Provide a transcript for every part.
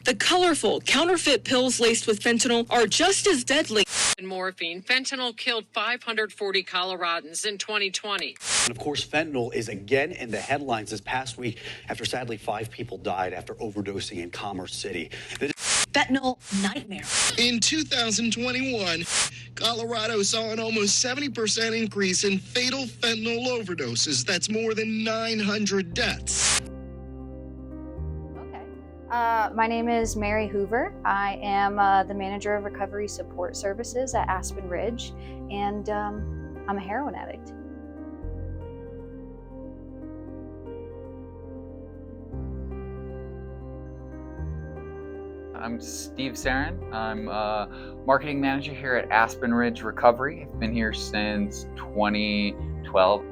The colorful counterfeit pills laced with fentanyl are just as deadly. Morphine. Fentanyl killed 540 Coloradans in 2020. And of course, fentanyl is again in the headlines this past week after sadly 5 people died after overdosing in Commerce City. Fentanyl nightmare. In 2021, Colorado saw an almost 70% increase in fatal fentanyl overdoses. That's more than 900 deaths. My name is Mary Hoover. I am the manager of recovery support services at Aspen Ridge, and I'm a heroin addict. I'm Steve Sarin. I'm a marketing manager here at Aspen Ridge Recovery. I've been here since 2012.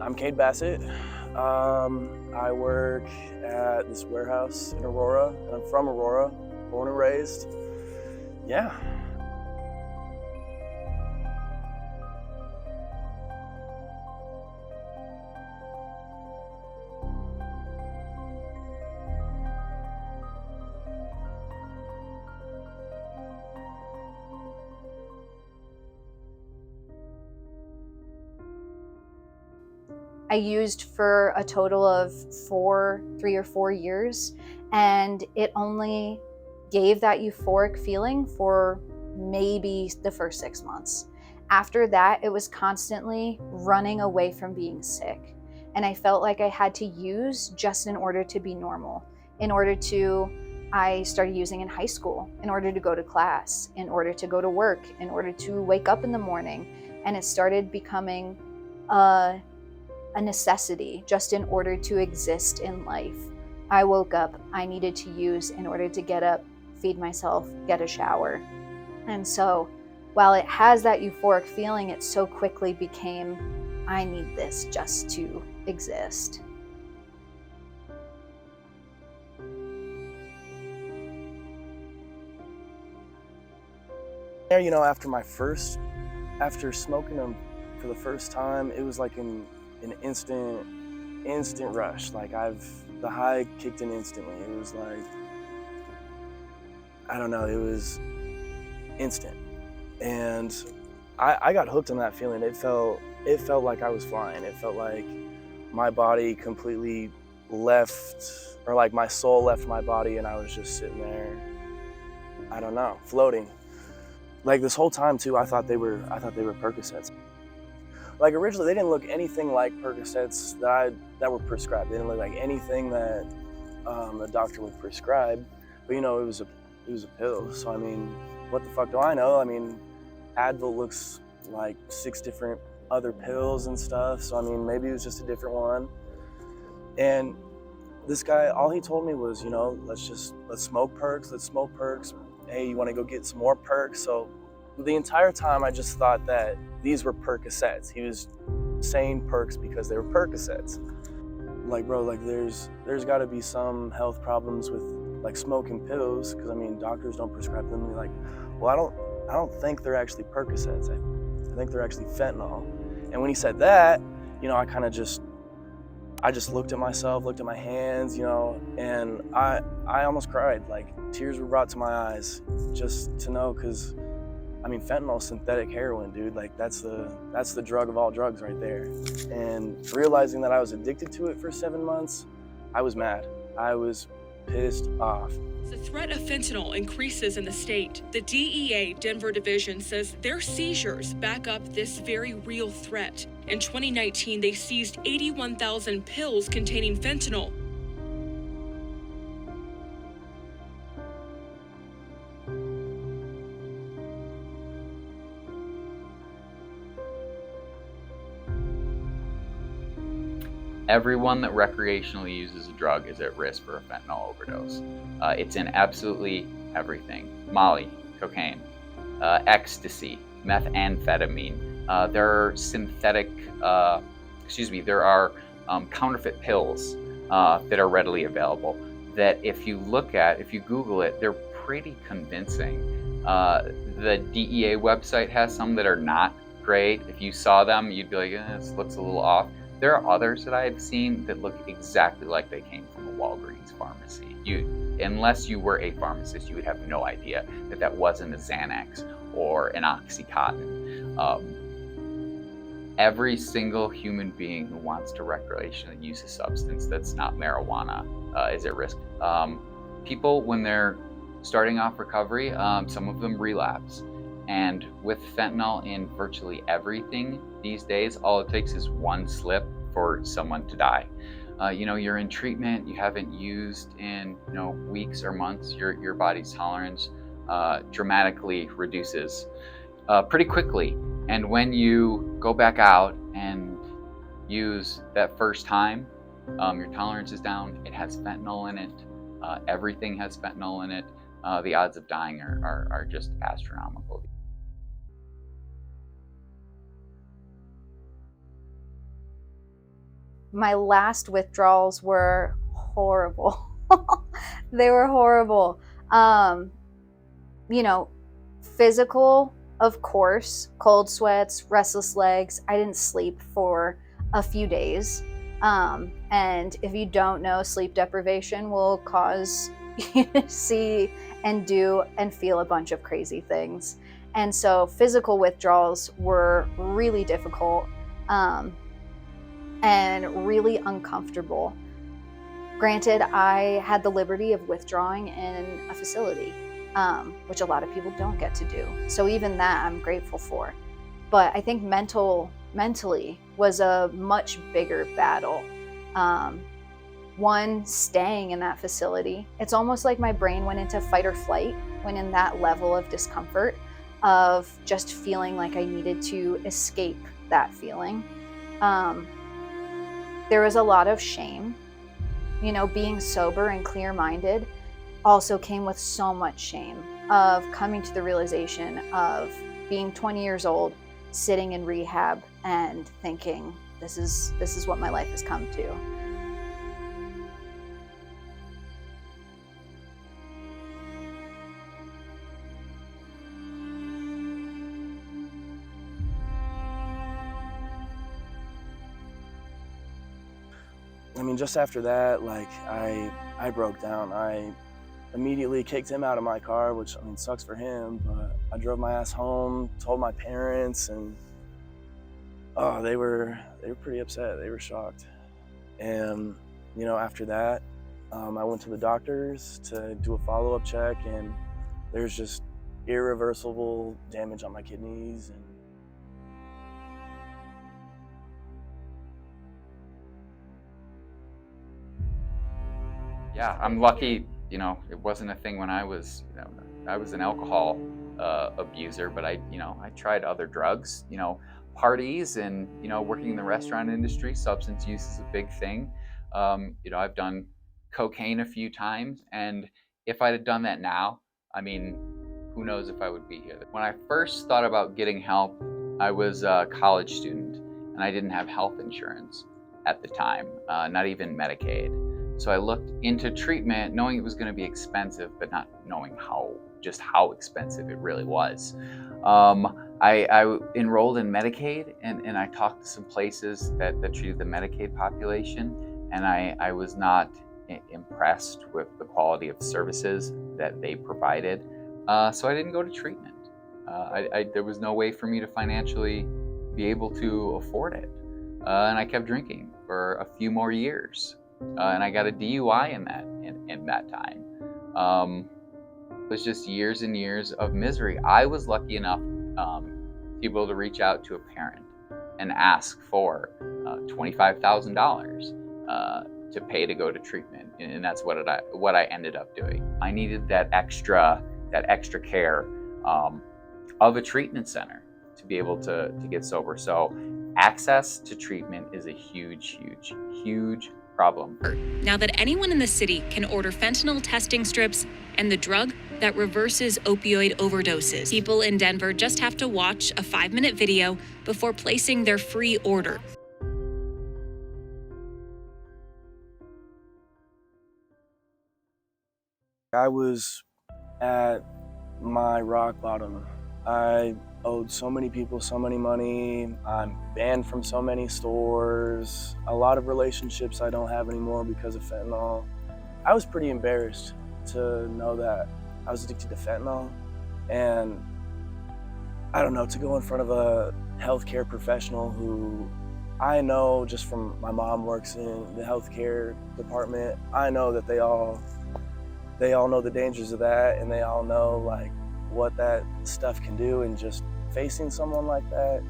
I'm Cade Bassett. I work at this warehouse in Aurora, and I'm from Aurora, born and raised. Yeah. I used for a total of 3 or 4 years, and it only gave that euphoric feeling for maybe the first 6 months. After that, it was constantly running away from being sick. And I felt like I had to use just in order to be normal. I started using in high school, in order to go to class, in order to go to work, in order to wake up in the morning. And it started becoming a necessity just in order to exist in life. I woke up, I needed to use in order to get up, feed myself, get a shower. And so while it has that euphoric feeling, it so quickly became, I need this just to exist. You know, after smoking them for the first time, it was like an instant rush. Like the high kicked in instantly. It was like, I don't know, it was instant. And I got hooked on that feeling. It felt like I was flying. It felt like my body completely left, or like my soul left my body, and I was just sitting there, I don't know, floating. Like this whole time too, I thought they were Percocets. Like originally, they didn't look anything like Percocets that were prescribed. They didn't look like anything that a doctor would prescribe. But you know, it was a pill. So I mean, what the fuck do I know? I mean, Advil looks like 6 different other pills and stuff. So I mean, maybe it was just a different one. And this guy, all he told me was, you know, let's smoke perks. Let's smoke perks. Hey, you want to go get some more perks? So the entire time, I just thought that these were Percocets. He was saying perks because they were Percocets. Like, bro, like there's got to be some health problems with like smoking pills, because I mean, doctors don't prescribe them. They're like, well, I don't think they're actually Percocets. I think they're actually fentanyl. And when he said that, you know, I just looked at myself, looked at my hands, you know, and I almost cried. Like tears were brought to my eyes just to know, because I mean, fentanyl is synthetic heroin, dude. Like that's the drug of all drugs right there. And realizing that I was addicted to it for 7 months, I was mad. I was pissed off. The threat of fentanyl increases in the state. The DEA Denver division says their seizures back up this very real threat. In 2019, they seized 81,000 pills containing fentanyl. Everyone that recreationally uses a drug is at risk for a fentanyl overdose. It's in absolutely everything. Molly, cocaine, ecstasy, methamphetamine. There are counterfeit pills that are readily available that if you Google it, they're pretty convincing. The DEA website has some that are not great. If you saw them, you'd be like, this looks a little off. There are others that I've seen that look exactly like they came from a Walgreens pharmacy. Unless you were a pharmacist, you would have no idea that that wasn't a Xanax or an Oxycontin. Every single human being who wants to recreationally use a substance that's not marijuana is at risk. People, when they're starting off recovery, some of them relapse. And with fentanyl in virtually everything these days, all it takes is one slip for someone to die. You're in treatment, you haven't used in weeks or months, your body's tolerance dramatically reduces pretty quickly. And when you go back out and use that first time, your tolerance is down, it has fentanyl in it, everything has fentanyl in it, the odds of dying are just astronomical. My last withdrawals were horrible. They were horrible. Physical, of course, cold sweats, restless legs. I didn't sleep for a few days. And if you don't know, sleep deprivation will cause you to see and do and feel a bunch of crazy things. And so physical withdrawals were really difficult. And really uncomfortable. Granted, I had the liberty of withdrawing in a facility, which a lot of people don't get to do. So even that I'm grateful for. But I think mentally was a much bigger battle. One, staying in that facility. It's almost like my brain went into fight or flight when in that level of discomfort of just feeling like I needed to escape that feeling. There was a lot of shame. Being sober and clear-minded also came with so much shame of coming to the realization of being 20 years old, sitting in rehab and thinking, this is what my life has come to. I mean, just after that, I broke down. I immediately kicked him out of my car, which, sucks for him, but I drove my ass home, told my parents, and they were pretty upset. They were shocked. And, after that, I went to the doctors to do a follow-up check, and there's just irreversible damage on my kidneys. And Yeah, I'm lucky, it wasn't a thing when I was an alcohol abuser, but I tried other drugs, parties and, working in the restaurant industry, substance use is a big thing. I've done cocaine a few times, and if I'd have done that now, who knows if I would be here. When I first thought about getting help, I was a college student and I didn't have health insurance at the time, not even Medicaid. So I looked into treatment knowing it was going to be expensive, but not knowing how expensive it really was. I enrolled in Medicaid and I talked to some places that treated the Medicaid population, and I was not impressed with the quality of services that they provided. So I didn't go to treatment. There was no way for me to financially be able to afford it. And I kept drinking for a few more years. And I got a DUI in that time. It was just years and years of misery. I was lucky enough to be able to reach out to a parent and ask for $25,000 to pay to go to treatment, and that's what I ended up doing. I needed that extra care of a treatment center to be able to get sober. So access to treatment is a huge problem. Now that anyone in the city can order fentanyl testing strips and the drug that reverses opioid overdoses, people in Denver just have to watch a 5-minute video before placing their free order. I was at my rock bottom. I owed so many people so many money. I'm banned from so many stores. A lot of relationships I don't have anymore because of fentanyl. I was pretty embarrassed to know that I was addicted to fentanyl. And I don't know, to go in front of a healthcare professional who I know just from my mom works in the healthcare department, I know that they all know the dangers of that, and they all know like what that stuff can do. And just facing someone like that,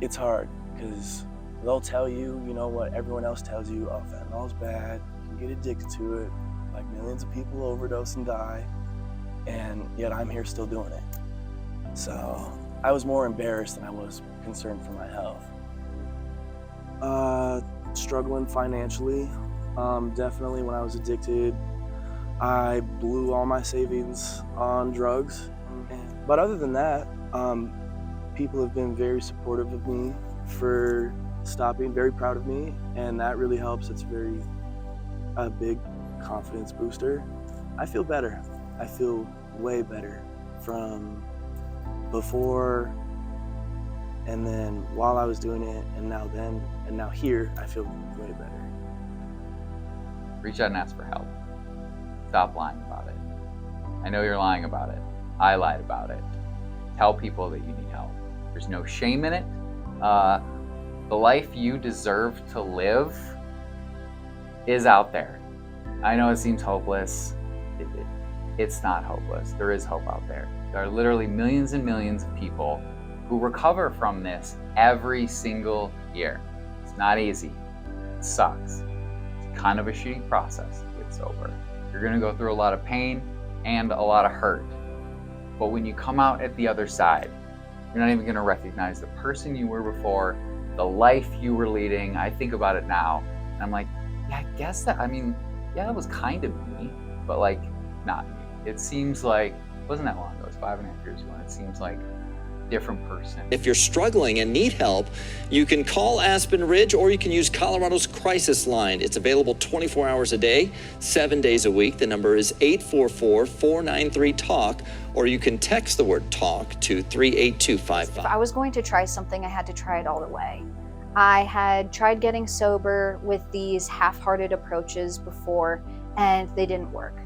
it's hard because they'll tell you, you know, what everyone else tells you, oh, fentanyl's bad, you can get addicted to it, like millions of people overdose and die, and yet I'm here still doing it. So I was more embarrassed than I was concerned for my health. Struggling financially. Definitely when I was addicted, I blew all my savings on drugs. But other than that, people have been very supportive of me for stopping, very proud of me, and that really helps. It's a big confidence booster. I feel better. I feel way better from before, and then while I was doing it, and now here, I feel way better. Reach out and ask for help. Stop lying about it. I know you're lying about it. I lied about it. Tell people that you need help. There's no shame in it. The life you deserve to live is out there. I know it seems hopeless. It's not hopeless. There is hope out there. There are literally millions and millions of people who recover from this every single year. It's not easy. It sucks. It's kind of a shitty process to get sober. You're gonna go through a lot of pain and a lot of hurt. But when you come out at the other side, you're not even gonna recognize the person you were before, the life you were leading. I think about it now, and I'm like, yeah, I guess that, that was kind of me, but like, not me. It seems like, it wasn't that long ago, it was 5.5 years ago, and it seems like a different person. If you're struggling and need help, you can call Aspen Ridge, or you can use Colorado's crisis line. It's available 24 hours a day, 7 days a week. The number is 844-493-TALK, or you can text the word TALK to 38255. If I was going to try something, I had to try it all the way. I had tried getting sober with these half-hearted approaches before, and they didn't work.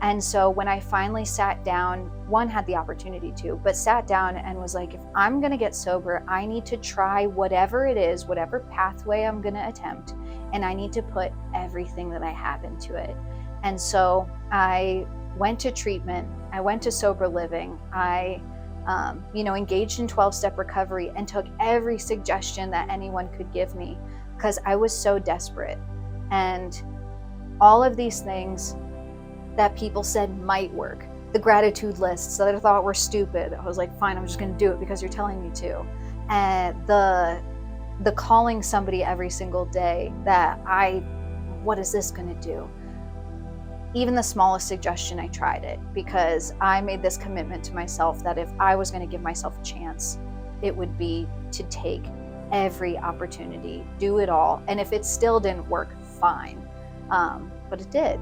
And so when I finally sat down, had the opportunity to, but sat down and was like, if I'm gonna get sober, I need to try whatever it is, whatever pathway I'm gonna attempt, and I need to put everything that I have into it. And so I went to treatment, I went to sober living, I engaged in 12-step recovery and took every suggestion that anyone could give me because I was so desperate. And all of these things that people said might work, the gratitude lists that I thought were stupid, I was like, fine, I'm just gonna do it because you're telling me to. And the calling somebody every single day that what is this gonna do? Even the smallest suggestion, I tried it because I made this commitment to myself that if I was going to give myself a chance, it would be to take every opportunity, do it all. And if it still didn't work, fine. But it did.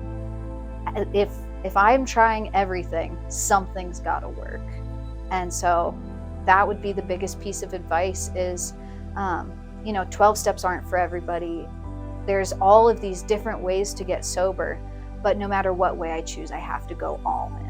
If I'm trying everything, something's got to work. And so that would be the biggest piece of advice is, 12 steps aren't for everybody. There's all of these different ways to get sober. But no matter what way I choose, I have to go all in.